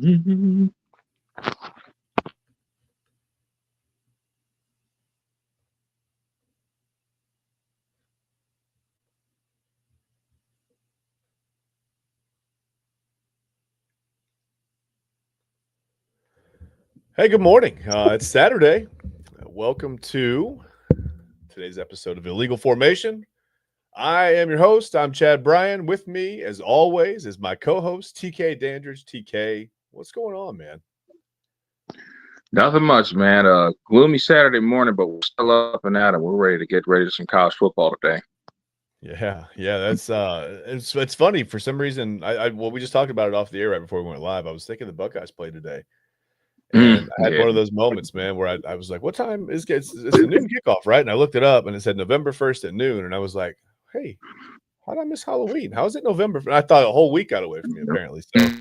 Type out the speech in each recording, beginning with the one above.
Hey, good morning. It's Saturday. Welcome to today's episode of Illegal Formation. I am your host. I'm Chad Bryan. With me, as always, is my co-host TK Dandridge. TK, what's going on, man? Nothing much, man. Gloomy Saturday morning, but we're still up and at it. We're ready to get ready to some college football today. Yeah. That's it's funny for some reason. We just talked about it off the air right before we went live. I was thinking the Buckeyes played today, and I had Yeah. one of those moments, man, where I was like, "What time is it's the noon kickoff, right?" And I looked it up, and it said November 1st at noon, and I was like, "Hey, how did I miss Halloween? How is it November?" And I thought a whole week got away from me, apparently. So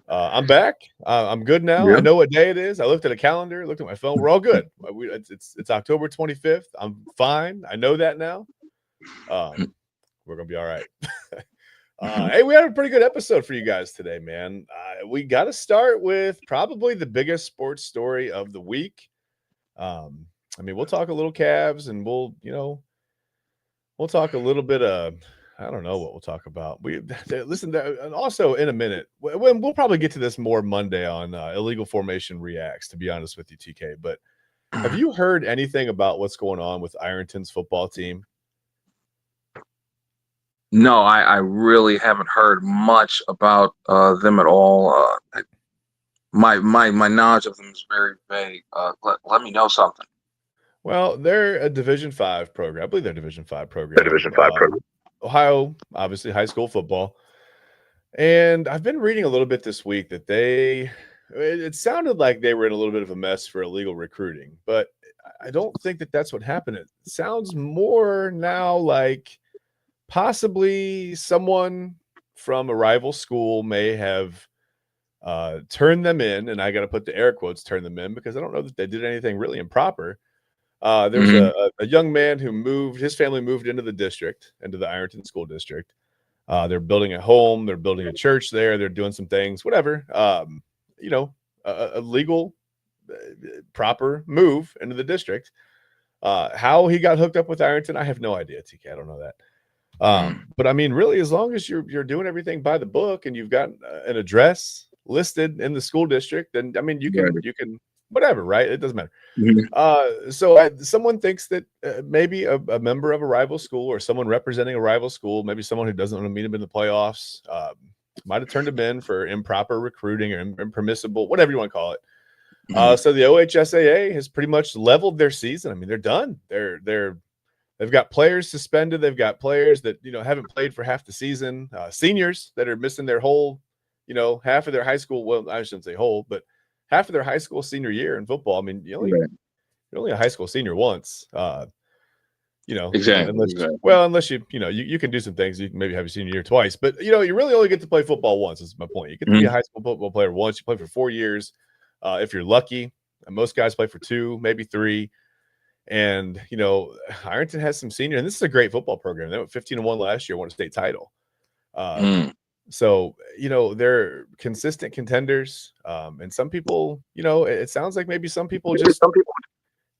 I'm back. I'm good now. Yeah. I know what day it is. I looked at a calendar, looked at my phone. We're all good. It's October 25th. I'm fine. I know that now. We're gonna be all right. Hey, we had a pretty good episode for you guys today, man. We got to start with probably the biggest sports story of the week. We'll talk a little Cavs, and we'll talk a little bit of, I don't know what we'll talk about. We listen, and also in a minute, when we'll probably get to this more Monday on Illegal Formation Reacts, to be honest with you, TK. But have you heard anything about what's going on with Ironton's football team? No, I really haven't heard much about them at all. My knowledge of them is very vague. Let me know something. Well, they're a Division 5 program. I believe they're a Division 5 The program. Division 5 program. Ohio, obviously, high school football. And I've been reading a little bit this week that it sounded like they were in a little bit of a mess for illegal recruiting, but I don't think that that's what happened. It sounds more now like possibly someone from a rival school may have turned them in, and I got to put the air quotes "turn them in" because I don't know that they did anything really improper. There's a young man who his family moved into the district, into the Ironton School District. They're building a home, they're building a church there, they're doing some things, whatever. A legal, proper move into the district. How he got hooked up with Ironton, I have no idea, TK. I don't know that. But I mean, really, as long as you're doing everything by the book and you've got an address listed in the school district, then I mean, you can whatever, right? It doesn't matter. So someone thinks that maybe a member of a rival school or someone representing a rival school, maybe someone who doesn't want to meet him in the playoffs, might have turned him in for improper recruiting or impermissible, whatever you want to call it. So the OHSAA has pretty much leveled their season. I mean, they're done. They've got players suspended. They've got players that haven't played for half the season. Seniors that are missing their whole, half of their high school. Well, I shouldn't say whole, but half of their high school senior year in football. I mean, you're only a high school senior once. Exactly. Unless you can do some things. You can maybe have your senior year twice, but you really only get to play football once. Is my point. You get to be a high school football player once. You play for 4 years, if you're lucky. And most guys play for 2, maybe 3. And Ironton has some senior, and this is a great football program. They went 15-1 last year, won a state title. So they're consistent contenders. And some people, it sounds like maybe some people just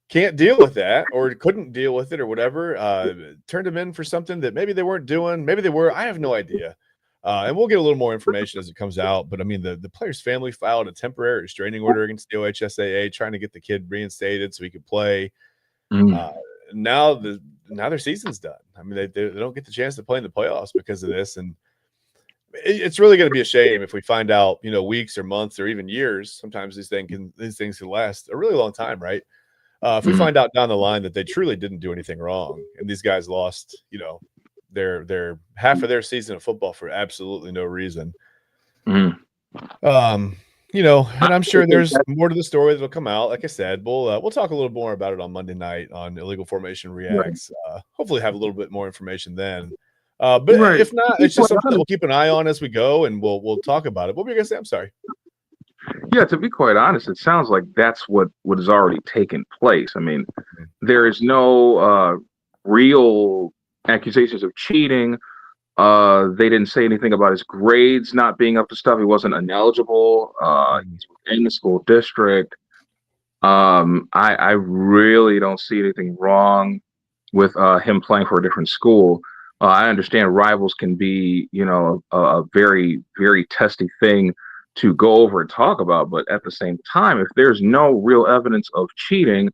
can't deal with that or couldn't deal with it or whatever. Turned them in for something that maybe they weren't doing. Maybe they were. I have no idea. And we'll get a little more information as it comes out. But I mean, the player's family filed a temporary restraining order against the OHSAA, trying to get the kid reinstated so he could play. Now their season's done. I mean, they don't get the chance to play in the playoffs because of this, and it's really going to be a shame if we find out, weeks or months or even years. Sometimes these things can last a really long time, right? If we find out down the line that they truly didn't do anything wrong, and these guys lost, their half of their season of football for absolutely no reason. And I'm sure there's more to the story that'll come out. Like I said, we'll talk a little more about it on Monday night on Illegal Formation Reacts. Hopefully have a little bit more information then. But if not, it's just something that we'll keep an eye on as we go, and we'll talk about it. What were you gonna say? I'm sorry. Yeah, to be quite honest, it sounds like that's what has already taken place. I mean, there is no real accusations of cheating They didn't say anything about his grades not being up to stuff. He wasn't ineligible. Mhm. He's within the school district. I really don't see anything wrong with him playing for a different school. I understand rivals can be, a very, very testy thing to go over and talk about, but at the same time, if there's no real evidence of cheating,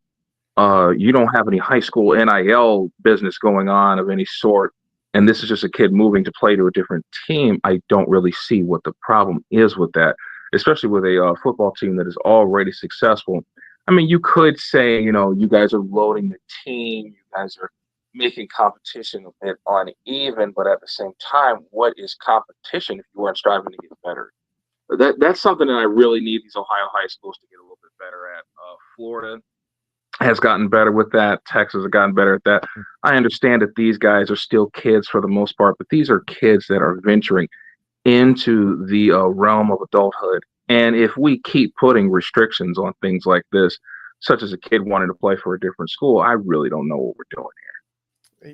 you don't have any high school NIL business going on of any sort, and this is just a kid moving to play to a different team, I don't really see what the problem is with that, especially with a football team that is already successful. I mean, you could say, you guys are loading the team, you guys are making competition a bit uneven, but at the same time, what is competition if you aren't striving to get better? That's something that I really need these Ohio high schools to get a little bit better at. Florida has gotten better with that. Texas has gotten better at that. I understand that these guys are still kids for the most part, but these are kids that are venturing into the realm of adulthood. And if we keep putting restrictions on things like this, such as a kid wanting to play for a different school, I really don't know what we're doing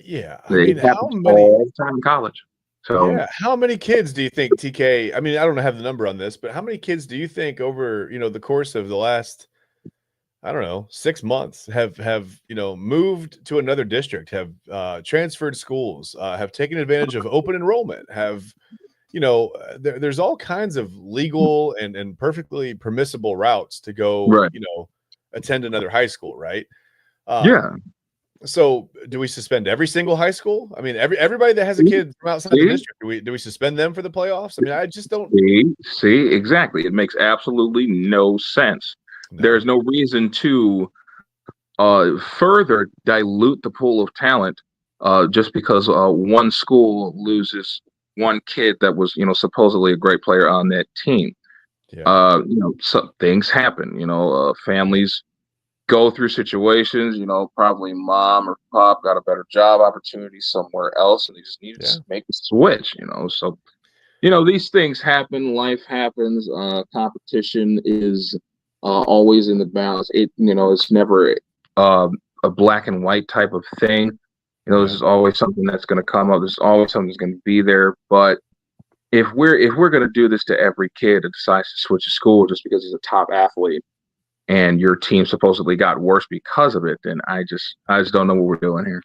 Yeah, I here. mean, It how happens many? all the time in college. So, Yeah, how many kids do you think, TK? I mean, I don't have the number on this, but how many kids do you think over the course of the last, I don't know, 6 months have moved to another district, have transferred schools, have taken advantage of open enrollment, have there's all kinds of legal and perfectly permissible routes to go, right. attend another high school, right? Um, Yeah. so do we suspend every single high school? I mean, everybody that has a See, kid from outside the see, district, do we suspend them for the playoffs? I mean, I just don't. see, exactly. It makes absolutely no sense. There's No. no reason to further dilute the pool of talent just because one school loses one kid that was, supposedly a great player on that team. Yeah. So things happen. Families go through situations. Probably mom or pop got a better job opportunity somewhere else, and they just needed Yeah. to make a switch. So these things happen. Life happens. Competition is always in the balance. It's never uh, a black and white type of thing. There's Yeah. just always something that's going to come up. There's always something that's going to be there. But if we're going to do this to every kid that decides to switch to school just because he's a top athlete, and your team supposedly got worse because of it, then I just don't know what we're doing here.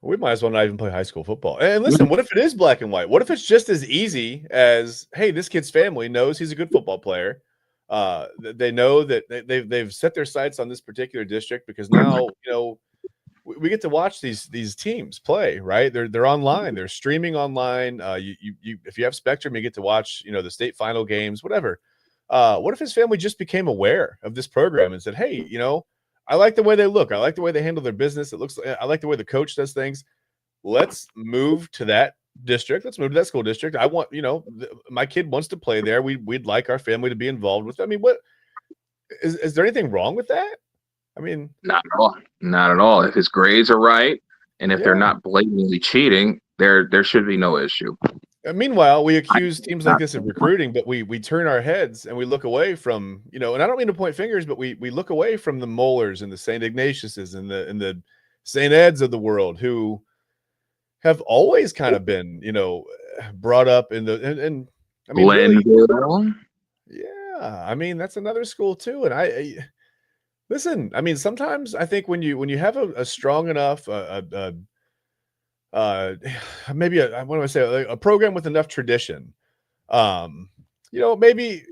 We might as well not even play high school football. And listen, what if it is black and white? What if it's just as easy as, hey, this kid's family knows he's a good football player. They know that they've set their sights on this particular district because now we get to watch these teams play, right? They're online, they're streaming online. You if you have Spectrum, you get to watch the state final games, whatever. What if his family just became aware of this program and said, hey, I like the way they look. I like the way they handle their business. I like the way the coach does things. Let's move to that district. Let's move to that school district. I want, my kid wants to play there. We'd like our family to be involved with. I mean, what is there anything wrong with that? I mean, Not at all. Not at all. If his grades are right, and if they're yeah. not blatantly cheating, there should be no issue. Meanwhile, we accuse teams like this of recruiting, but we turn our heads and we look away from, and I don't mean to point fingers, but we look away from the Mollers and the St. Ignatiuses and the St. Eds of the world who have always kind of been, brought up in and I mean, really, Glenville. yeah. I mean, that's another school too. And I listen. I mean, sometimes I think when you have a strong enough uh maybe what do I say, a program with enough tradition, um maybe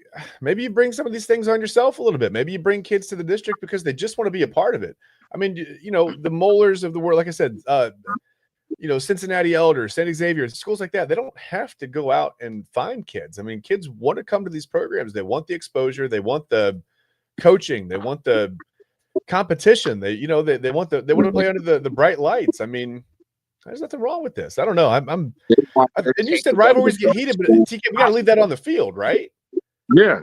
you bring some of these things on yourself a little bit. Maybe you bring kids to the district because they just want to be a part of it. I mean, the Mollers of the world, like I said, Cincinnati Elders, St. Xavier, schools like that, they don't have to go out and find kids. I mean, kids want to come to these programs. They want the exposure, they want the coaching, they want the competition, they want they want to play under the bright lights. I mean, there's nothing wrong with this. I don't know. And you said rivalries get heated, but TK, we got to leave that on the field, right? Yeah,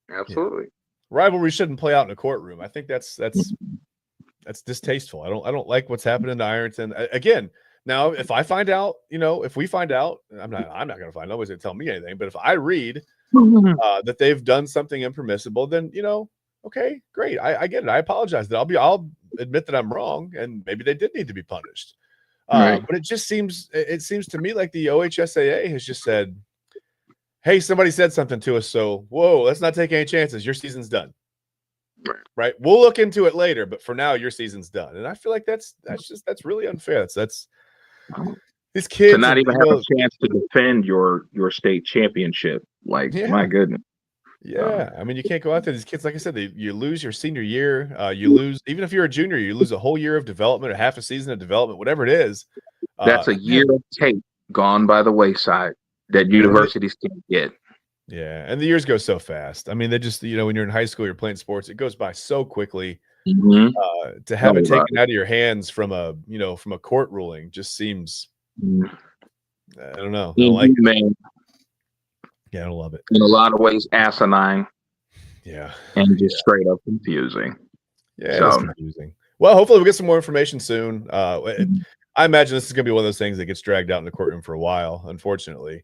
Yeah. absolutely. Rivalry shouldn't play out in a courtroom. I think that's distasteful. I don't like what's happening to Ironton. Again, now if I find out, if we find out, I'm not going to find. Nobody's going to tell me anything. But if I read that they've done something impermissible, then okay, great. I get it. I apologize. I'll admit that I'm wrong, and maybe they did need to be punished. Right. But it seems to me like the OHSAA has just said, hey, somebody said something to us, so whoa, let's not take any chances. Your season's done. Right. We'll look into it later, but for now, your season's done. And I feel like that's really unfair. That's these To kids, not and even have a chance to defend your state championship. Like, my yeah. goodness. Yeah, I mean, you can't go out there. These kids, like I said, you lose your senior year. You lose, even if you're a junior, you lose a whole year of development or half a season of development, whatever it is. That's a year Man, of tape gone by the wayside that universities can get. yeah, and the years go so fast. I mean, they just, when you're in high school, you're playing sports, it goes by so quickly. Mm-hmm. To have it taken out of your hands from a court ruling just seems, I don't know. I don't like it. Man. Yeah, I don't love it. In a lot of ways, asinine. Yeah. And just straight up confusing. Yeah, so. It's confusing. Well, hopefully we'll get some more information soon. I imagine this is going to be one of those things that gets dragged out in the courtroom for a while, unfortunately.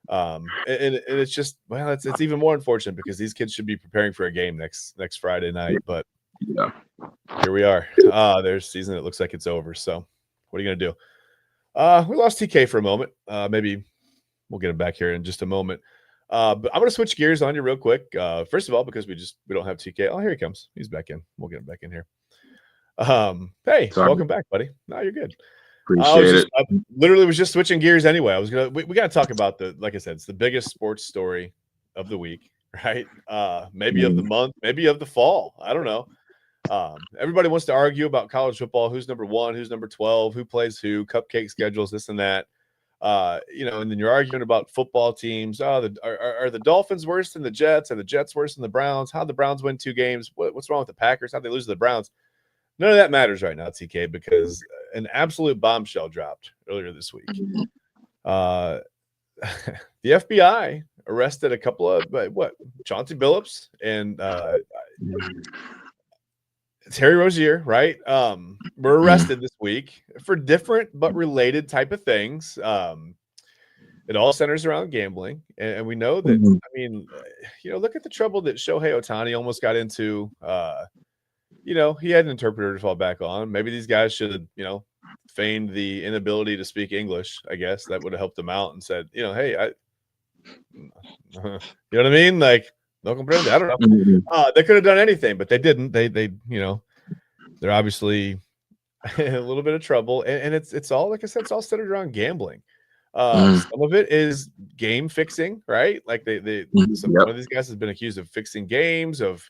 And it's just, well, it's even more unfortunate because these kids should be preparing for a game next Friday night. But yeah, here we are. Their season, it looks like it's over. So what are you going to do? We lost TK for a moment. Maybe we'll get him back here in just a moment. But I'm going to switch gears on you real quick. First of all, because we don't have TK. Oh, here he comes. He's back in. We'll get him back in here. Hey, welcome back, buddy. No, you're good. Appreciate it. I literally was just switching gears anyway. We got to talk about like I said, it's the biggest sports story of the week, right? Maybe of the month, maybe of the fall. I don't know. Everybody wants to argue about college football. Who's number 1? Who's number 12? Who plays who? Cupcake schedules, this and that. And then you're arguing about football teams. Are the Dolphins worse than the Jets? Are the Jets worse than the Browns? How'd the Browns win 2 games? What's wrong with the Packers? How'd they lose to the Browns? None of that matters right now, TK, because an absolute bombshell dropped earlier this week. The FBI arrested a couple of Chauncey Billups and Terry Rozier, right? Were arrested this week for different but related type of things. It all centers around gambling, and we know that. I mean, look at the trouble that Shohei Ohtani almost got into. He had an interpreter to fall back on. Maybe these guys should have, feigned the inability to speak English. I guess that would have helped them out and said, hey, you know what I mean? Like, no comprende. I don't know. They could have done anything, but they didn't. They they're obviously in a little bit of trouble, and it's all, like I said, it's all centered around gambling. Some of it is game fixing, right? Like one of these guys has been accused of fixing games, of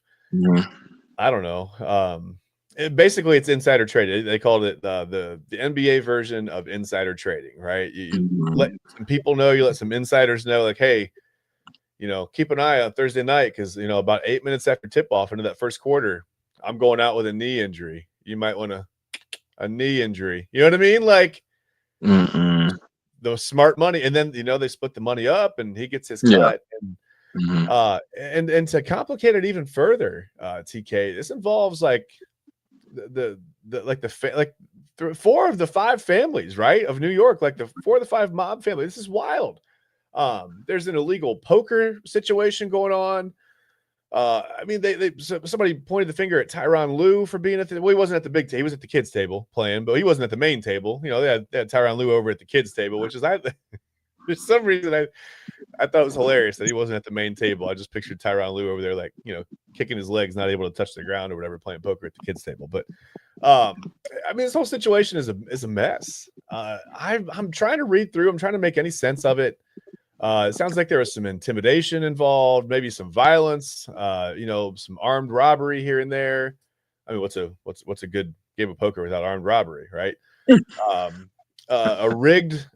I don't know. Basically, it's insider trading. They called it the NBA version of insider trading, right? You let some people know, you let some insiders know, like, hey, keep an eye on Thursday night because about 8 minutes after tip off into that first quarter, I'm going out with a knee injury. You might want a knee injury. You know what I mean? Like the smart money, and then they split the money up, and he gets his cut. And to complicate it even further, TK, this involves like the 4 of the 5 families, right, of New York, like the 4 of the 5 mob family. This is wild. There's an illegal poker situation going on. I mean, somebody pointed the finger at Tyronn Lue for being at he wasn't at the big table. He was at the kids' table playing, but he wasn't at the main table. They had Tyronn Lue over at the kids' table, which is there's some reason I thought it was hilarious that he wasn't at the main table. I just pictured Tyronn Lue over there, like, kicking his legs, not able to touch the ground or whatever, playing poker at the kids' table. But I mean, this whole situation is a mess. I'm trying to read through. I'm trying to make any sense of it. It sounds like there was some intimidation involved, maybe some violence, some armed robbery here and there. I mean, what's a good game of poker without armed robbery, right? A rigged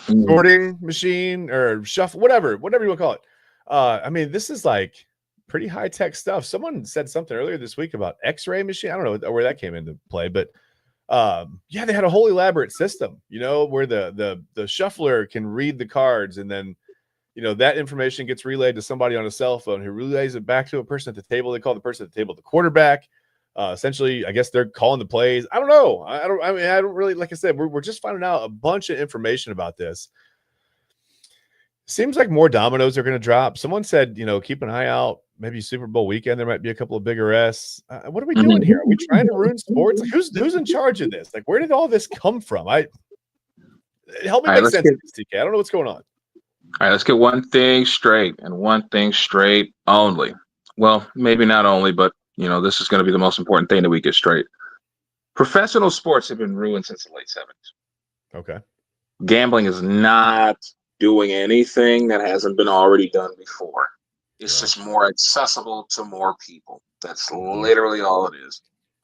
sorting machine or shuffle, whatever you want to call it. I mean, this is like pretty high tech stuff. Someone said something earlier this week about X-ray machine. I don't know where that came into play, but they had a whole elaborate system, where the shuffler can read the cards, and then that information gets relayed to somebody on a cell phone who relays it back to a person at the table. They call the person at the table the quarterback. Essentially, I guess they're calling the plays. I don't know. I don't really, like I said, we're just finding out a bunch of information about this. Seems like more dominoes are going to drop. Someone said, keep an eye out maybe Super Bowl weekend, there might be a couple of bigger S. What are we doing here? Are we trying to ruin sports? Like, who's in charge of this? Like, where did all this come from? Help me All right, make sense of this, TK. I don't know what's going on. All right, let's get one thing straight, and one thing straight only. Well, maybe not only, but this is going to be the most important thing that we get straight. Professional sports have been ruined since the late 70s. Okay. Gambling is not doing anything that hasn't been already done before. It's just more accessible to more people. That's literally all it is.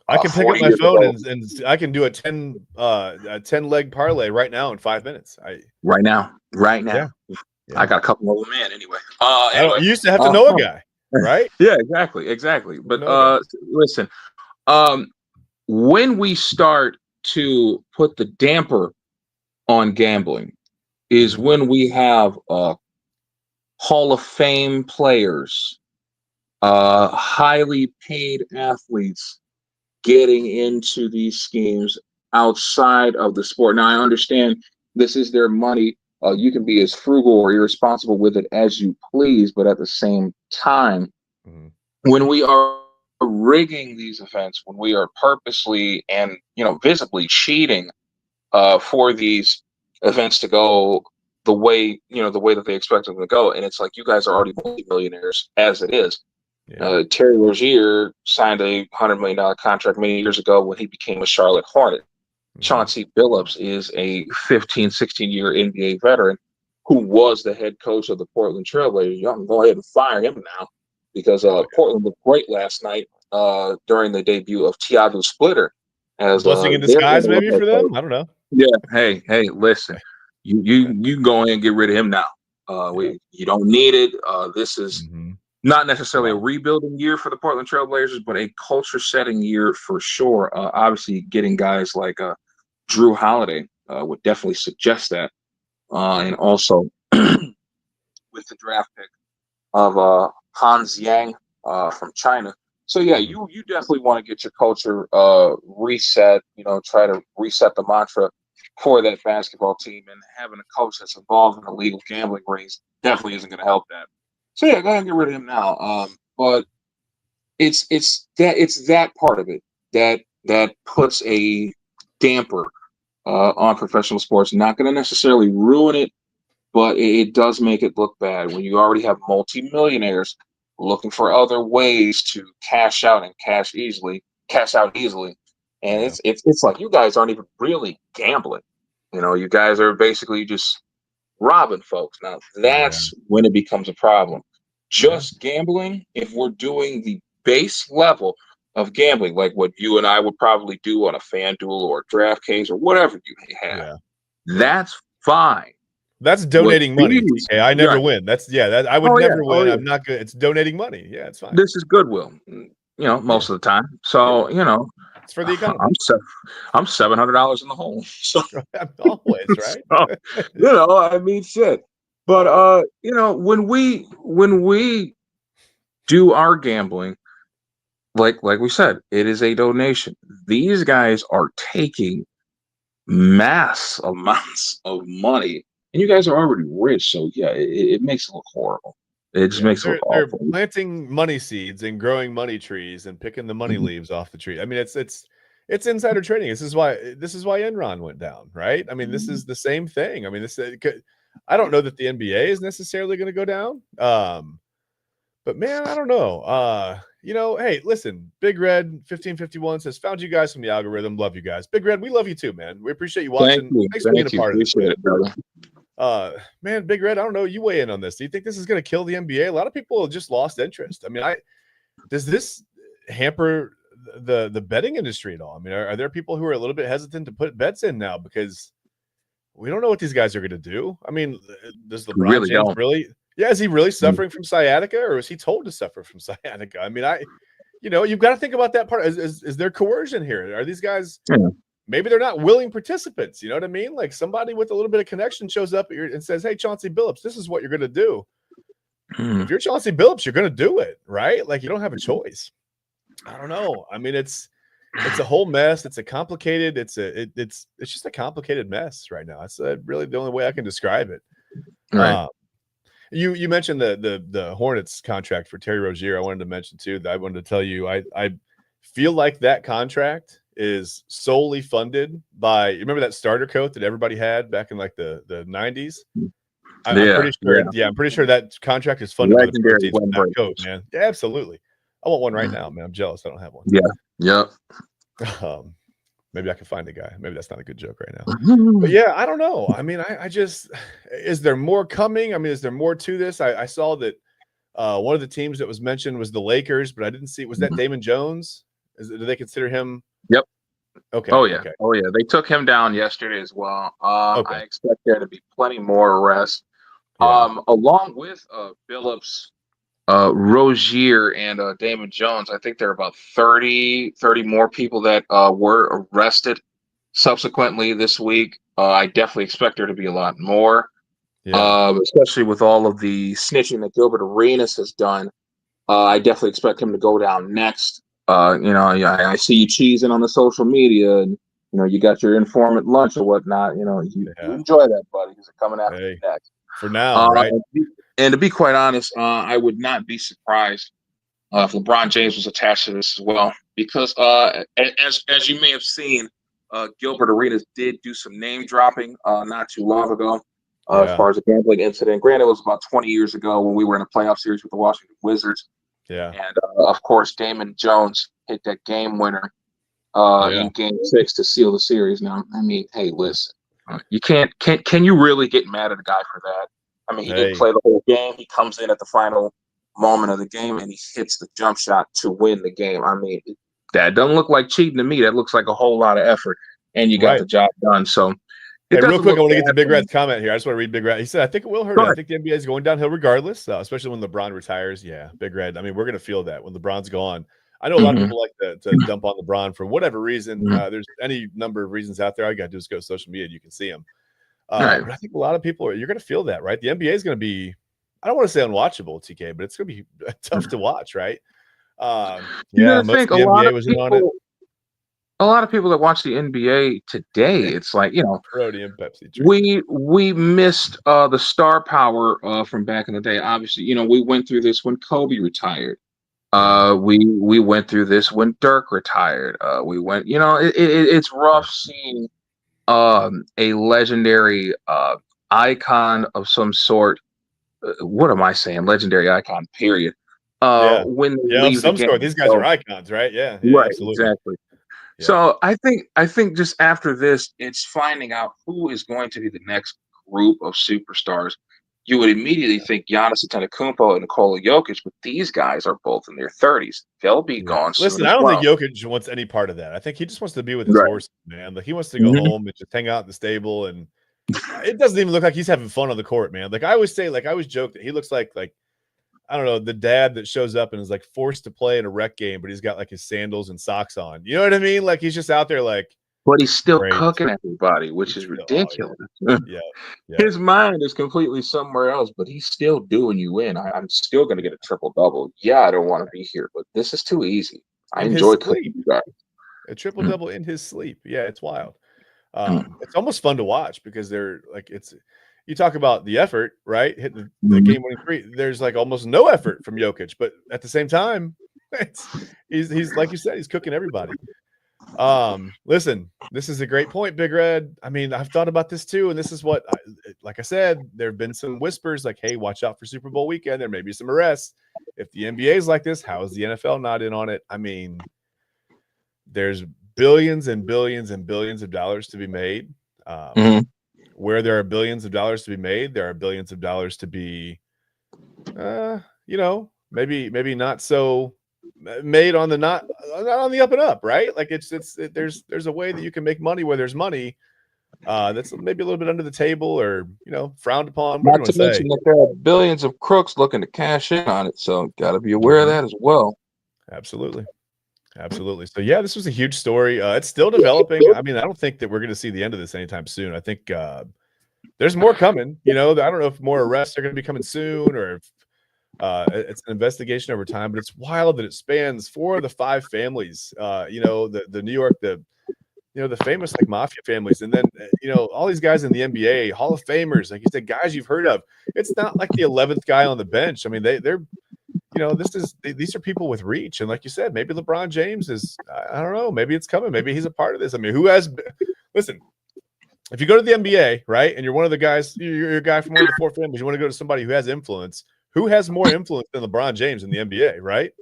I can pick up my phone and I can do a 10 leg parlay right now in 5 minutes. Right now. Yeah. I got a couple of them in anyway. Anyway, you used to have to know a guy, right? Yeah, exactly. But listen, when we start to put the damper on gambling is when we have Hall of Fame players, highly paid athletes getting into these schemes outside of the sport. Now, I understand this is their money. You can be as frugal or irresponsible with it as you please, but at the same time, when we are rigging these events, when we are purposely and visibly cheating for these events to go the way that they expect them to go, and it's like you guys are already multi-millionaires as it is. Terry Rozier signed a $100 million contract many years ago when he became a Charlotte Hornet. Chauncey Billups is a 15, 16-year NBA veteran who was the head coach of the Portland Trailblazers. Y'all can go ahead and fire him now because Portland looked great last night during the debut of Thiago Splitter. As blessing in disguise, maybe for them. I don't know. Yeah. Hey, listen, you go ahead and get rid of him now. You don't need it. This is not necessarily a rebuilding year for the Portland Trailblazers, but a culture-setting year for sure. Obviously, getting guys like Drew Holiday would definitely suggest that. And also with the draft pick of Hans Yang from China. So, yeah, you definitely want to get your culture reset, try to reset the mantra for that basketball team. And having a coach that's involved in illegal gambling rings definitely isn't going to help that. So yeah, go ahead and get rid of him now. But it's that part of it that puts a damper on professional sports. Not going to necessarily ruin it, but it does make it look bad when you already have multimillionaires looking for other ways to cash out easily. And it's like you guys aren't even really gambling. You guys are basically just robbing folks. Now that's when it becomes a problem. Just gambling, if we're doing the base level of gambling, like what you and I would probably do on a FanDuel or DraftKings or whatever you may have, that's fine. That's donating money. Okay, I never win. I would never win. I'm not good. It's donating money. Yeah, it's fine. This is goodwill, most of the time. So, it's for the economy. I'm $700 in the hole. So always, right? So, I mean, shit. But when we do our gambling, like we said, it is a donation. These guys are taking mass amounts of money, and you guys are already rich. So yeah, it makes it look horrible. It just makes it look awful. They're planting money seeds and growing money trees and picking the money leaves off the tree. I mean, it's insider trading. This is why Enron went down, right? I mean, this is the same thing. I mean, I don't know that the NBA is necessarily going to go down. But man, I don't know. Hey, listen, Big Red 1551 says, found you guys from the algorithm. Love you guys. Big Red, we love you too, man. We appreciate you watching. Thanks for being a part of this. Appreciate it, brother. Man, Big Red, I don't know. You weigh in on this. Do you think this is going to kill the NBA? A lot of people have just lost interest. I mean, does this hamper the betting industry at all? I mean, are there people who are a little bit hesitant to put bets in now because we don't know what these guys are going to do? I mean, does LeBron James really? Yeah, is he really suffering from sciatica, or is he told to suffer from sciatica? I mean, you've got to think about that part. Is there coercion here? Are these guys? Maybe they're not willing participants. You know what I mean? Like somebody with a little bit of connection shows up and says, "Hey, Chauncey Billups, this is what you're going to do." If you're Chauncey Billups, you're going to do it, right? Like you don't have a choice. I don't know. I mean, it's a whole mess. It's a complicated. It's just a complicated mess right now. It's really the only way I can describe it. Right. You mentioned the Hornets contract for Terry Rozier. I wanted to mention too that I wanted to tell you I feel like that contract is solely funded by, you remember that starter coat that everybody had back in like the 90s? I'm Yeah, pretty sure. Yeah, I'm pretty sure that contract is funded with the legendary proceeds from that coat, windbreakers. man. Yeah, absolutely. I want one right now, man. I'm jealous. I don't have one. Yeah, yep. Maybe I can find a guy. Maybe that's not a good joke right now. But yeah, I don't know. I mean, I just, is there more coming? I mean, is there more to this? I saw that one of the teams that was mentioned was the Lakers, but I didn't see. Was that Damon Jones? Do they consider him? Yep. Okay. Oh yeah. Okay. Oh yeah. They took him down yesterday as well. Okay. I expect there to be plenty more arrests. Yeah. Along with Billups, Rozier, and Damon Jones, I think there are about 30 more people that were arrested subsequently this week. I definitely expect there to be a lot more, Yeah. especially with all of the snitching that Gilbert Arenas has done. I definitely expect him to go down next. I see you cheesing on the social media, and you got your informant lunch or whatnot. You Yeah. enjoy that, buddy, because they're coming after you next. For now, right? And to be quite honest, I would not be surprised if LeBron James was attached to this as well, because as you may have seen, Gilbert Arenas did do some name dropping not too long ago. As far as a gambling incident, granted, it was about 20 years ago when we were in a playoff series with the Washington Wizards. Yeah. And of course, Damon Jones hit that game winner in Game 6 to seal the series. Now, I mean, hey, listen, you can't. Can you really get mad at a guy for that? I mean, he didn't play the whole game. He comes in at the final moment of the game and he hits the jump shot to win the game. I mean, that doesn't look like cheating to me. That looks like a whole lot of effort, and you got the job done. So. Hey, real quick, I want to get to Big Red's comment here. I just want to read Big Red. He said, I think it will hurt. I think the NBA is going downhill regardless, especially when LeBron retires. Yeah, Big Red. I mean, we're going to feel that when LeBron's gone. I know a lot of people like to dump on LeBron for whatever reason. There's any number of reasons out there. All you got to do is go to social media and you can see them. But I think a lot of people, you're going to feel that, right? The NBA is going to be, I don't want to say unwatchable, TK, but it's going to be tough to watch, right? Yeah, most of the NBA was in on it. A lot of people that watch the NBA today, it's like, Protein Pepsi. We missed the star power from back in the day. Obviously, we went through this when Kobe retired. We went through this when Dirk retired. We went, it's rough seeing a legendary icon of some sort. What am I saying? Legendary icon, period. When they leave some the game, sort. These guys are icons, right? Yeah, right, absolutely. Exactly. Yeah. So I think just after this, it's finding out who is going to be the next group of superstars. You would immediately think Giannis Antetokounmpo and Nikola Jokic, but these guys are both in their 30s. They'll be gone soon. Listen, I don't think Jokic wants any part of that. I think he just wants to be with his horses, man. Like he wants to go home and just hang out in the stable, and it doesn't even look like he's having fun on the court, man. Like I always say, I always joke that he looks like I don't know, the dad that shows up and is like forced to play in a rec game, but he's got like his sandals and socks on. You know what I mean? Like he's just out there but he's still cooking everybody, which is ridiculous. His mind is completely somewhere else, but he's still doing you in. I'm still going to get a triple-double. Yeah, I don't want to be here, but this is too easy. I enjoy cooking you guys. A triple-double in his sleep. Yeah, it's wild. It's almost fun to watch because they're like you talk about the effort, right? Hitting the game-winning three. There's like almost no effort from Jokic, but at the same time, he's like you said, he's cooking everybody. Listen, this is a great point, Big Red. I mean, I've thought about this too, and this is what, like I said, there have been some whispers like, hey, watch out for Super Bowl weekend. There may be some arrests. If the NBA is like this, how is the NFL not in on it? I mean, there's billions and billions and billions of dollars to be made. Where there are billions of dollars to be made, there are billions of dollars to be, maybe not so made on the not on the up and up, right? Like there's a way that you can make money where there's money that's maybe a little bit under the table or frowned upon. Not to mention that there are billions of crooks looking to cash in on it, so got to be aware of that as well. Absolutely. So yeah, this was a huge story. It's still developing. I mean, I don't think that we're going to see the end of this anytime soon. I think there's more coming. I don't know if more arrests are going to be coming soon or if it's an investigation over time, but it's wild that it spans 4 of the 5 families. The New York, the the famous like mafia families, and then all these guys in the NBA, Hall of Famers, like you said, guys you've heard of. It's not like the 11th guy on the bench. I mean, they're these are people with reach, and like you said, maybe LeBron James is. I don't know. Maybe it's coming. Maybe he's a part of this. I mean, who has? Listen, if you go to the NBA, right, and you're one of the guys, you're a guy from one of the four families, you want to go to somebody who has influence. Who has more influence than LeBron James in the NBA, right?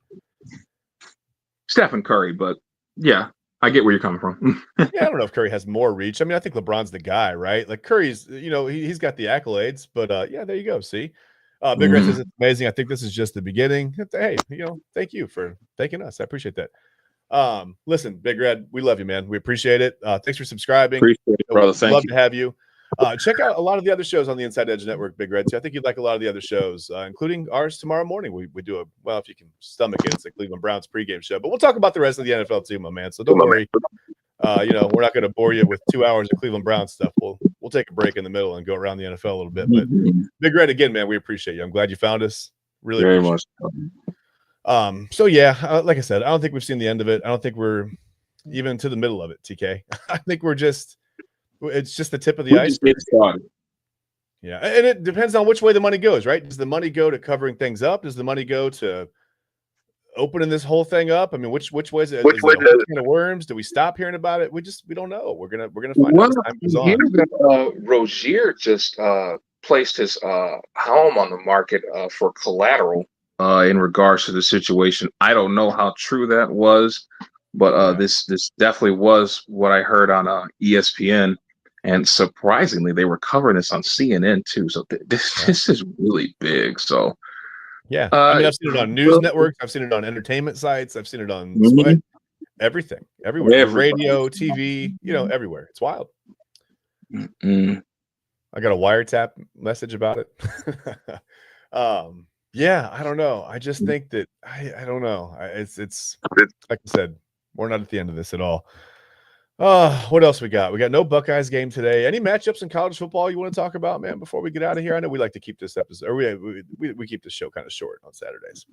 Stephen Curry, but yeah, I get where you're coming from. Yeah, I don't know if Curry has more reach. I mean, I think LeBron's the guy, right? Like Curry's, he's got the accolades, but yeah, there you go. See, Big Red says it's amazing. I think this is just the beginning. Hey, thank you for thanking us. I appreciate that. Listen, Big Red, we love you, man. We appreciate it. Thanks for subscribing. Appreciate it, brother. Thank love you. to have you. Check out a lot of the other shows on the Inside Edge Network, Big Red. Too. I think you'd like a lot of the other shows, including ours tomorrow morning. We do if you can stomach it, it's the Cleveland Browns pregame show. But we'll talk about the rest of the NFL too, my man. So don't worry. We're not going to bore you with 2 hours of Cleveland Browns stuff. We'll take a break in the middle and go around the NFL a little bit. But Big Red, again, man, we appreciate you. I'm glad you found us. Really very much. So yeah, like I said, I don't think we've seen the end of it. I don't think we're even to the middle of it, TK. I think it's just the tip of the iceberg. Yeah, and it depends on which way the money goes, right? Does the money go to covering things up? Does the money go to opening this whole thing up? I mean, which way is it? Which way is it worms? Do we stop hearing about it? We don't know. We're gonna find out as time goes on. Rozier just placed his home on the market for collateral in regards to the situation. I don't know how true that was, but this definitely was what I heard on ESPN. And surprisingly, they were covering this on CNN too. So this is really big. So yeah, I mean, I've seen it on news networks. I've seen it on entertainment sites. I've seen it on everything, everywhere, radio, TV, everywhere. It's wild. I got a wiretap message about it. Yeah, I don't know. I just think that I don't know. It's like I said, we're not at the end of this at all. What else we got? We got no Buckeyes game today. Any matchups in college football you want to talk about, man, before we get out of here? I know we like to keep this episode, or we keep the show kind of short on Saturdays.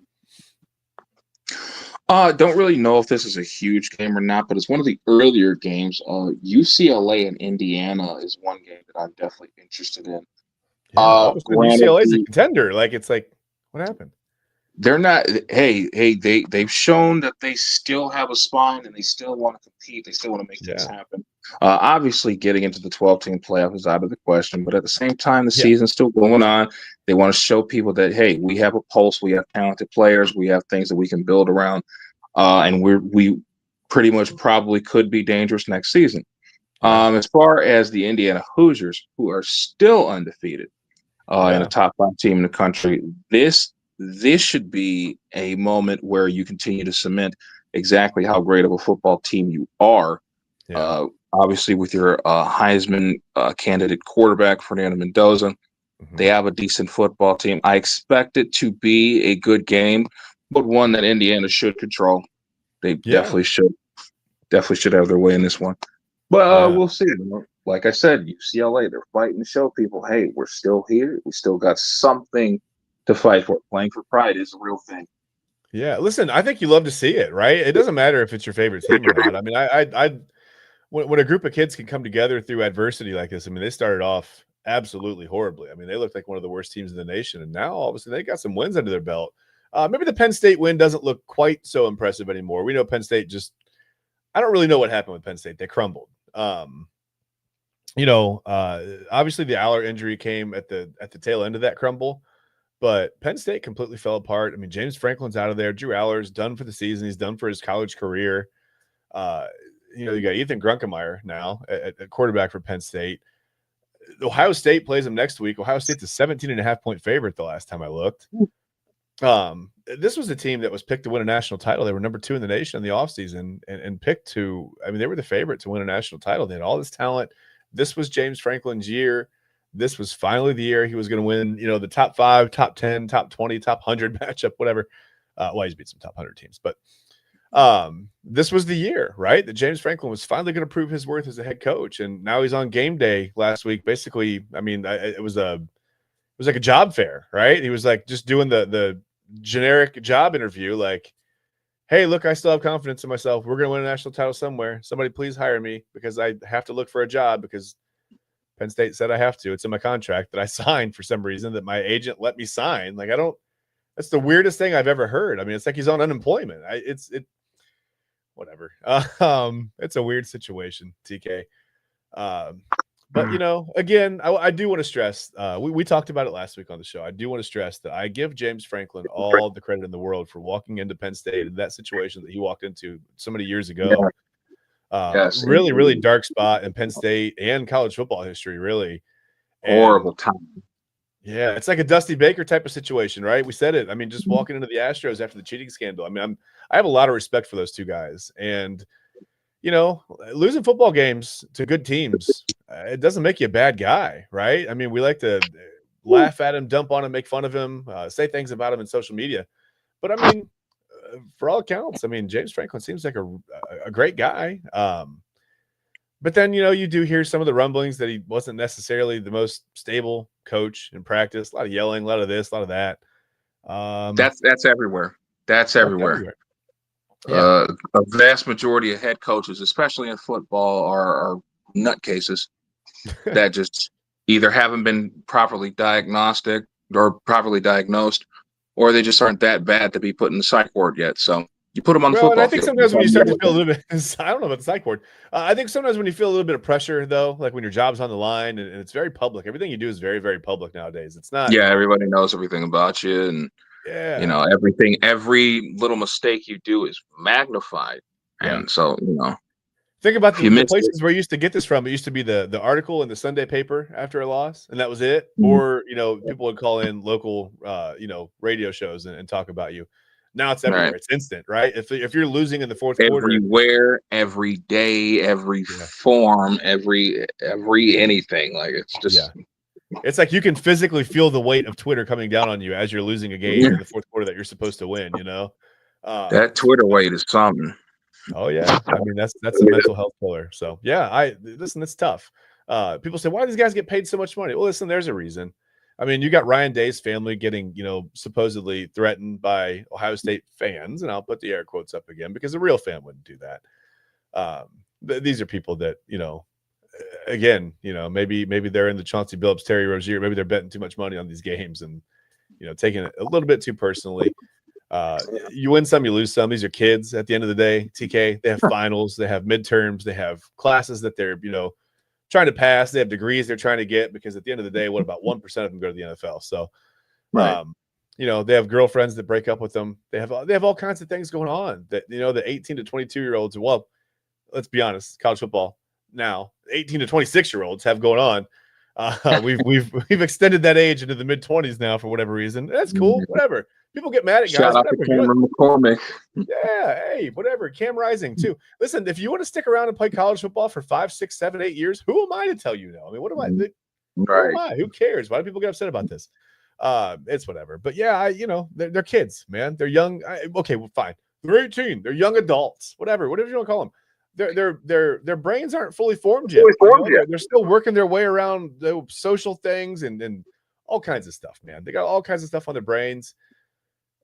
Don't really know if this is a huge game or not, but it's one of the earlier games. UCLA and Indiana is one game that I'm definitely interested in. Yeah, UCLA is a contender. It's like, what happened? They're not. They've shown that they still have a spine and they still want to compete. They still want to make things happen. Obviously, getting into the 12-team playoff is out of the question, but at the same time, the season's still going on. They want to show people that, hey, we have a pulse. We have talented players. We have things that we can build around, and we pretty much probably could be dangerous next season. As far as the Indiana Hoosiers, who are still undefeated in a top 5 team in the country, this should be a moment where you continue to cement exactly how great of a football team you are. Obviously, with your Heisman candidate quarterback, Fernando Mendoza, they have a decent football team. I expect it to be a good game, but one that Indiana should control. They definitely should have their way in this one. But we'll see. Like I said, UCLA, they're fighting to show people, hey, we're still here. We still got something to fight for. Playing for pride is a real thing. Yeah, listen, I think you love to see it, right? It doesn't matter if it's your favorite team or not. I mean, I when a group of kids can come together through adversity like this, I mean, they started off absolutely horribly. I mean, they looked like one of the worst teams in the nation, and now all of a sudden they got some wins under their belt. Maybe the Penn State win doesn't look quite so impressive anymore. We know Penn State I don't really know what happened with Penn State. They crumbled. Obviously the Aller injury came at the tail end of that crumble. But Penn State completely fell apart. I mean, James Franklin's out of there. Drew Aller's done for the season. He's done for his college career. You got Ethan Grunkemeyer now at quarterback for Penn State. Ohio State plays them next week. Ohio State's a 17.5-point favorite the last time I looked. This was a team that was picked to win a national title. They were number 2 in the nation in the offseason and picked to – I mean, they were the favorite to win a national title. They had all this talent. This was James Franklin's year. This was finally the year he was going to win, the top 5, top 10, top 20, top 100 matchup, whatever. He's beat some top 100 teams. But this was the year, right, that James Franklin was finally going to prove his worth as a head coach. And now he's on game day last week. Basically, I mean, it was like a job fair, right? He was like just doing the generic job interview. Like, hey, look, I still have confidence in myself. We're going to win a national title somewhere. Somebody please hire me because I have to look for a job because Penn State said I have to. It's in my contract that I signed for some reason that my agent let me sign. Like, that's the weirdest thing I've ever heard. I mean, it's like he's on unemployment. Whatever. It's a weird situation, TK. But again, I do want to stress. We talked about it last week on the show. I do want to stress that I give James Franklin all the credit in the world for walking into Penn State in that situation that he walked into so many years ago. Yes, really, really dark spot in Penn State and college football history, really. Horrible time. Yeah, it's like a Dusty Baker type of situation, right? We said it. I mean, just walking into the Astros after the cheating scandal. I mean, I have a lot of respect for those two guys, and losing football games to good teams, it doesn't make you a bad guy, right? I mean, we like to laugh at him, dump on him, make fun of him, say things about him in social media, but I mean, for all accounts, I mean, James Franklin seems like a great guy. But then, you do hear some of the rumblings that he wasn't necessarily the most stable coach in practice. A lot of yelling, a lot of this, a lot of that. That's everywhere. That's everywhere. Yeah. A vast majority of head coaches, especially in football, are nutcases that just either haven't been properly diagnosed, or they just aren't that bad to be put in the psych ward yet. So you put them on the football and I think field. sometimes when you start to feel a little bit, I don't know about the psych ward. I think sometimes when you feel a little bit of pressure, though, like when your job's on the line and it's very public, everything you do is very, very public nowadays. It's not. Yeah, everybody knows everything about you, and everything. Every little mistake you do is magnified, and so Think about the places where you used to get this from. It used to be the article in the Sunday paper after a loss, and that was it. Mm-hmm. Or people would call in local radio shows and talk about you. Now it's everywhere. Right. It's instant, right? If you're losing in the fourth quarter, everywhere, every day, every form, every anything, like it's just. It's like you can physically feel the weight of Twitter coming down on you as you're losing a game in the fourth quarter that you're supposed to win. That Twitter weight is something. Oh yeah, I mean that's a mental health killer. So yeah, listen, it's tough. People say, why do these guys get paid so much money? Well, listen, there's a reason. I mean, you got Ryan Day's family getting, supposedly threatened by Ohio State fans, and I'll put the air quotes up again because a real fan wouldn't do that. These are people that, again, maybe they're in the Chauncey Billups, Terry Rozier, maybe they're betting too much money on these games and, taking it a little bit too personally. You win some, you lose some. These are kids at the end of the day, TK. They have finals, they have midterms, they have classes that they're, trying to pass. They have degrees they're trying to get because at the end of the day, what about 1% of them go to the NFL? So, they have girlfriends that break up with them. They have all kinds of things going on that, the 18 to 22-year-olds, well, let's be honest, college football now, 18 to 26-year-olds have going on. We've extended that age into the mid-20s now for whatever reason. That's cool. Whatever. People get mad at guys. Shout out to Cameron McCormick. Yeah, hey, whatever. Cam Rising too. Listen, if you want to stick around and play college football for 5, 6, 7, 8 years, who am I to tell you no? I mean, what am I? Who am I? Who cares? Why do people get upset about this? It's whatever. But yeah, they're kids, man. They're young. Okay, well, fine. They're 18. They're young adults. Whatever you want to call them. Their brains aren't fully formed yet. They're still working their way around the social things and all kinds of stuff, man. They got all kinds of stuff on their brains.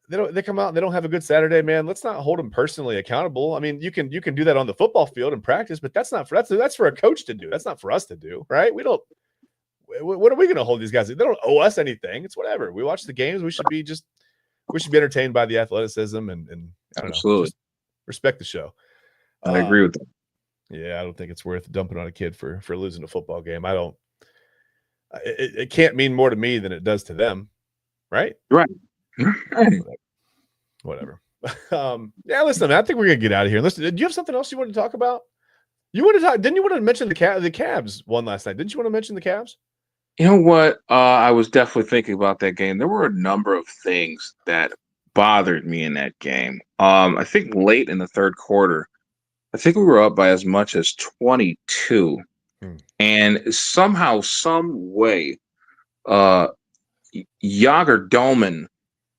They come out and they don't have a good Saturday, man. Let's not hold them personally accountable. I mean, you can do that on the football field and practice, but that's for a coach to do. That's not for us to do, right? What are we going to hold these guys? They don't owe us anything. It's whatever. We watch the games. We should be entertained by the athleticism and I don't know, just respect the show. I agree with that. Yeah, I don't think it's worth dumping on a kid for losing a football game. It can't mean more to me than it does to them, right? Right. Whatever. Yeah, listen, man, I think we're gonna get out of here. Listen, do you have something else you want to talk about? Didn't you want to mention the Cavs won last night? Didn't you want to mention the Cavs? You know what? I was definitely thinking about that game. There were a number of things that bothered me in that game. I think late in the third quarter, I think we were up by as much as 22. And somehow, some way, Yager Dolman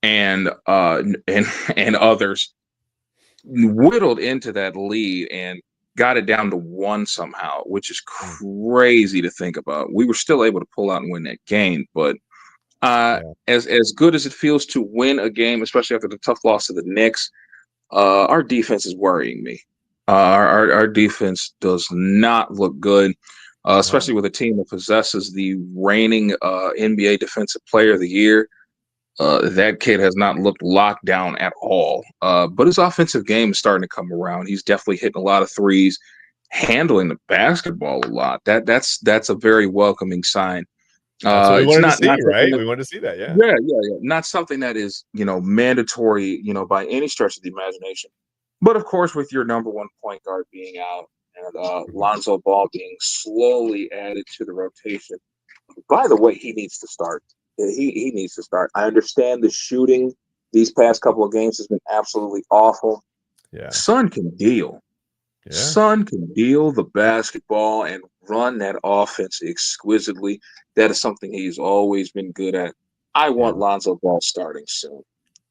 and others whittled into that lead and got it down to 1 somehow, which is crazy to think about. We were still able to pull out and win that game, but as good as it feels to win a game, especially after the tough loss to the Knicks, Our defense is worrying me. Our defense does not look good, No. especially with a team that possesses the reigning NBA Defensive Player of the Year. That kid has not looked locked down at all. But his offensive game is starting to come around. He's definitely hitting a lot of threes, handling the basketball a lot. That's a very welcoming sign. That's what we It's wanted to not see, something right? that We wanted to see that, yeah. yeah. Not something that is, mandatory, by any stretch of the imagination. But of course, with your number one point guard being out and Mhm. Lonzo Ball being slowly added to the rotation. By the way, he needs to start. He needs to start. I understand the shooting these past couple of games has been absolutely awful. Yeah. Son can deal. Yeah. Son can deal the basketball and run that offense exquisitely. That is something he's always been good at. I Yeah. want Lonzo Ball starting soon.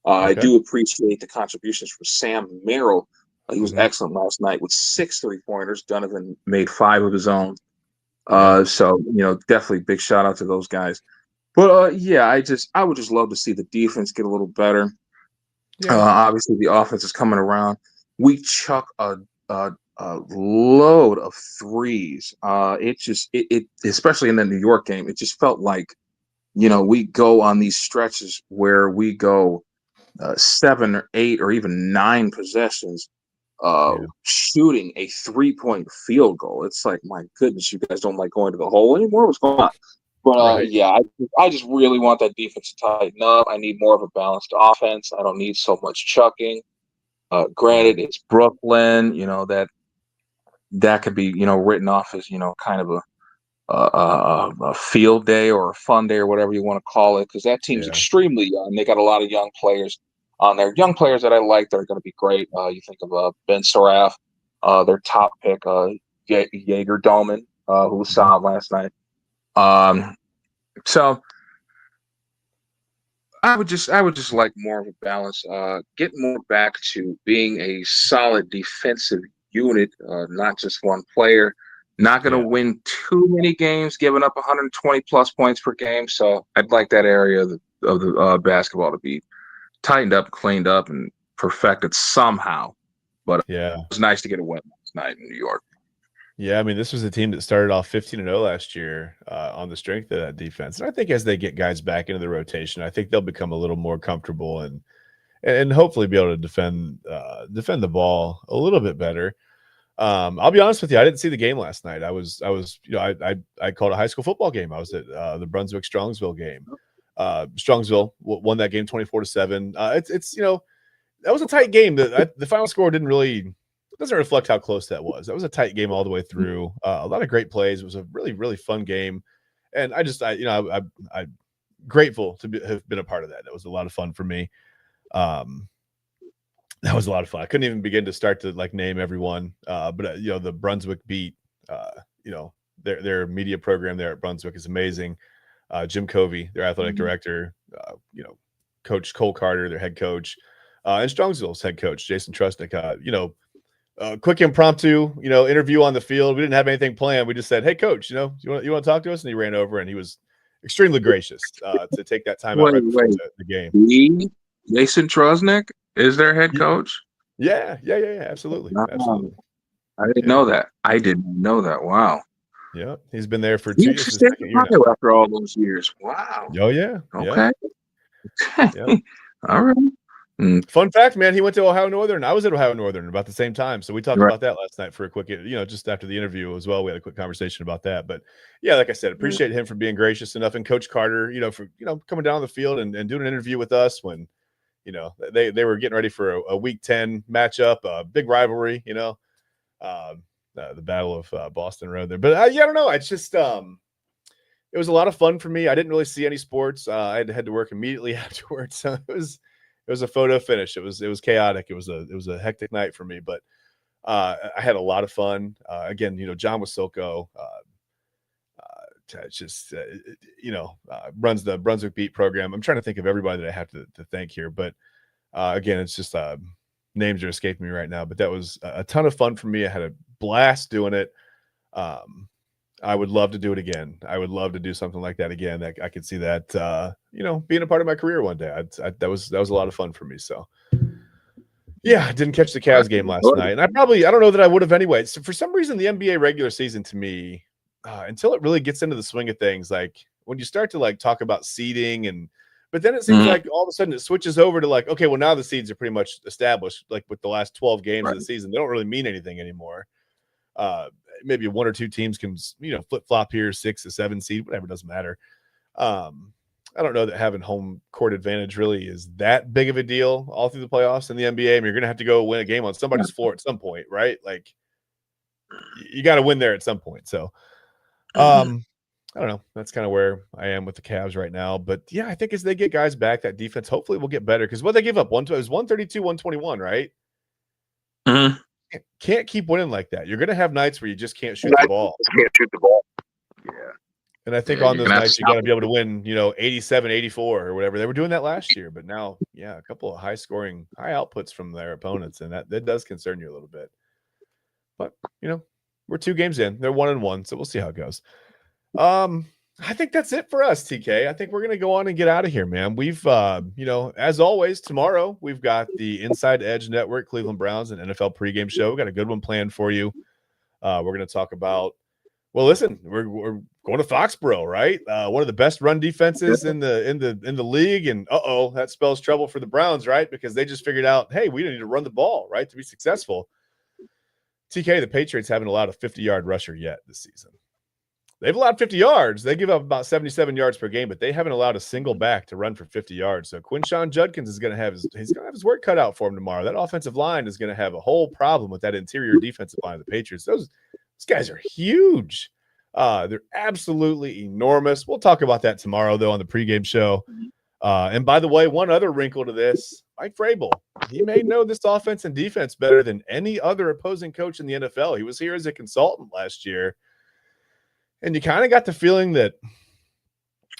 I Okay. do appreciate the contributions from Sam Merrill. He was Mhm. excellent last night with 6 3-pointers. Donovan made 5 of his own. Yeah. So definitely big shout out to those guys. But yeah, I would just love to see the defense get a little better. Yeah. Obviously, the offense is coming around. We chuck a load of threes. It especially in the New York game, it just felt like we go on these stretches where we go 7 or 8 or even 9 possessions Yeah. shooting a 3-point field goal. It's like, my goodness, you guys don't like going to the hole anymore. What's going on? But Right. yeah, I just really want that defense to tighten up. I need more of a balanced offense. I don't need so much chucking. Yeah. Granted, it's Brooklyn. That could be written off as kind of a field day or a fun day or whatever you want to call it, because that team's Yeah. extremely young. They got a lot of young players on there. Young players that I like that are going to be great. You think of Ben Saraf, their top pick, Jaeger Doman, who was Mhm. solid last night. So I would just like more of a balance. Get more back to being a solid defensive unit, not just one player. Not going to Yeah. win too many games, giving up 120 plus points per game. So I'd like that area of the basketball to be tightened up, cleaned up, and perfected somehow. But it Yeah. was nice to get a win last night in New York. Yeah, I mean, this was a team that started off 15-0 last year, on the strength of that defense, and I think as they get guys back into the rotation, I think they'll become a little more comfortable and hopefully be able to defend the ball a little bit better. I'll be honest with you, I didn't see the game last night. I was, I called a high school football game. I was at, the Brunswick-Strongsville game. Strongsville won that game 24-7. That was a tight game. The final score didn't really doesn't reflect how close that was. That was a tight game all the way through. A lot of great plays. It was a really, really fun game, and I grateful to have been a part of that. That was a lot of fun for me. Um, that was a lot of fun. I couldn't even begin to start to like name everyone, but the Brunswick beat, uh, you know, their media program there at Brunswick is amazing. Jim Covey, their athletic director, Coach Cole Carter, their head coach, and Strongsville's head coach, Jason Trusnick. Quick impromptu, interview on the field. We didn't have anything planned. We just said, "Hey, coach, you want to talk to us?" And he ran over, and he was extremely gracious to take that time out Wait, right before wait. the game. Jason Trosnick is their head Ye- coach? Yeah, yeah, yeah, yeah, absolutely, Wow. absolutely. I didn't Yeah, know that. I didn't know that. Wow. yeah. He's been there for He 2 years. actually His stayed in second year now. Ohio after all those years. Wow. Oh yeah, yeah, Okay. yeah. All right. Mm, Fun fact, man, he went to Ohio Northern. I was at Ohio Northern about the same time. So we talked right. about that last night for a quick, just after the interview as well. We had a quick conversation about that. But yeah, like I said, appreciate him for being gracious enough, and Coach Carter, for coming down the field and doing an interview with us when, they were getting ready for a week 10 matchup, a big rivalry, the Battle of Boston Road there. But yeah, I don't know. It's just it was a lot of fun for me. I didn't really see any sports. I had to head to work immediately afterwards, so it was a photo finish. It was chaotic. It was a hectic night for me, but I had a lot of fun. Again, John Wasilko, just runs the Brunswick Beat program. I'm trying to think of everybody that I have to thank here, but again, it's just names are escaping me right now. But that was a ton of fun for me. I had a blast doing it. Um, I would love to do it again. I would love to do something like that again. That I could see that, being a part of my career one day. That was a lot of fun for me. So Yeah, I didn't catch the Cavs game last night, and I don't know that I would have anyway. So for some reason, the NBA regular season to me, until it really gets into the swing of things, like when you start to like talk about seeding but then it seems like all of a sudden it switches over to like, okay, well now the seeds are pretty much established. Like with the last 12 games of the season, they don't really mean anything anymore. Maybe one or two teams can, flip flop here, 6 to 7 seed, whatever, doesn't matter. I don't know that having home court advantage really is that big of a deal all through the playoffs in the NBA. I mean, you're going to have to go win a game on somebody's floor at some point, right? Like you got to win there at some point. So, I don't know. That's kind of where I am with the Cavs right now. But yeah, I think as they get guys back, that defense hopefully will get better because what they give up, it was 132, 121, right? Can't keep winning like that. You're going to have nights where you just can't shoot the ball. Yeah. And I think on those nights, you got to be able to win, 87, 84 or whatever. They were doing that last year. But now, yeah, a couple of high outputs from their opponents. And that does concern you a little bit. But, we're 2 games in. They're 1-1. So we'll see how it goes. I think that's it for us, TK. I think we're going to go on and get out of here, man. We've, as always, tomorrow we've got the Inside Edge Network, Cleveland Browns, and NFL pregame show. We've got a good one planned for you. We're going to talk about, well, listen, we're going to Foxborough, right? One of the best run defenses in the league, and that spells trouble for the Browns, right? Because they just figured out, hey, we need to run the ball, right, to be successful. TK, the Patriots haven't allowed a 50-yard rusher yet this season. They've allowed 50 yards. They give up about 77 yards per game, but they haven't allowed a single back to run for 50 yards. So Quinshon Judkins is going to have his work cut out for him tomorrow. That offensive line is going to have a whole problem with that interior defensive line of the Patriots. Those guys are huge. They're absolutely enormous. We'll talk about that tomorrow, though, on the pregame show. And by the way, one other wrinkle to this, Mike Vrabel, he may know this offense and defense better than any other opposing coach in the NFL. He was here as a consultant last year. And you kind of got the feeling that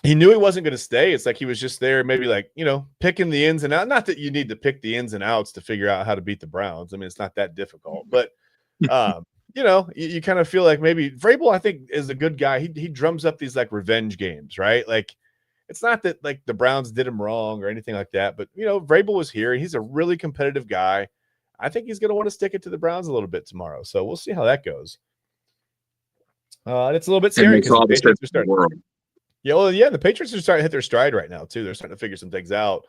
he knew he wasn't going to stay. It's like he was just there, maybe like, picking the ins and outs. Not that you need to pick the ins and outs to figure out how to beat the Browns. I mean, it's not that difficult. But, you kind of feel like maybe Vrabel, I think, is a good guy. He drums up these, like, revenge games, right? Like, it's not that, like, the Browns did him wrong or anything like that. But, Vrabel was here. He's a really competitive guy. I think he's going to want to stick it to the Browns a little bit tomorrow. So we'll see how that goes. And it's a little bit scary because the Patriots are starting. The Patriots are starting to hit their stride right now too. They're starting to figure some things out.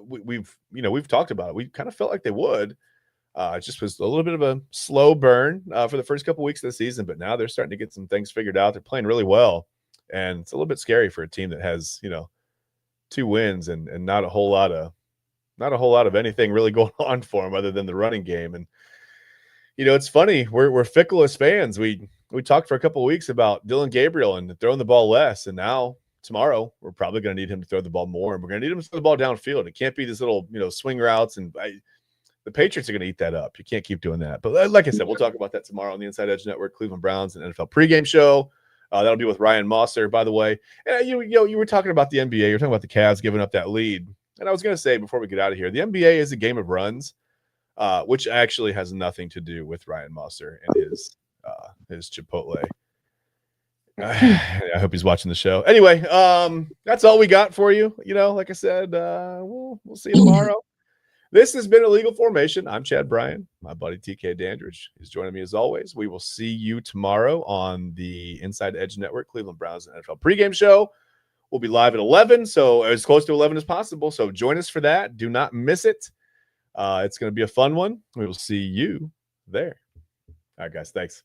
We've talked about it. We kind of felt like they would. It just was a little bit of a slow burn for the first couple of weeks of the season, but now they're starting to get some things figured out. They're playing really well, and it's a little bit scary for a team that has 2 wins and not a whole lot of anything really going on for them other than the running game. And it's funny. We're fickle as fans. We talked for a couple of weeks about Dylan Gabriel and throwing the ball less, and now tomorrow we're probably going to need him to throw the ball more, and we're going to need him to throw the ball downfield. It can't be this little swing routes, and the Patriots are going to eat that up. You can't keep doing that. But like I said, we'll talk about that tomorrow on the Inside Edge Network, Cleveland Browns and NFL pregame show. That'll be with Ryan Mosser, by the way. And you were talking about the NBA. You're talking about the Cavs giving up that lead, and I was going to say before we get out of here, the NBA is a game of runs, which actually has nothing to do with Ryan Mosser and his Chipotle. I hope he's watching the show. Anyway, that's all we got for you. Like I said, we'll see you tomorrow. This has been Illegal Formation. I'm Chad Bryan. My buddy TK Dandridge is joining me as always. We will see you tomorrow on the Inside Edge Network, Cleveland Browns and NFL pregame show. We'll be live at 11, so as close to 11 as possible. So join us for that. Do not miss it. It's going to be a fun one. We will see you there. All right, guys. Thanks.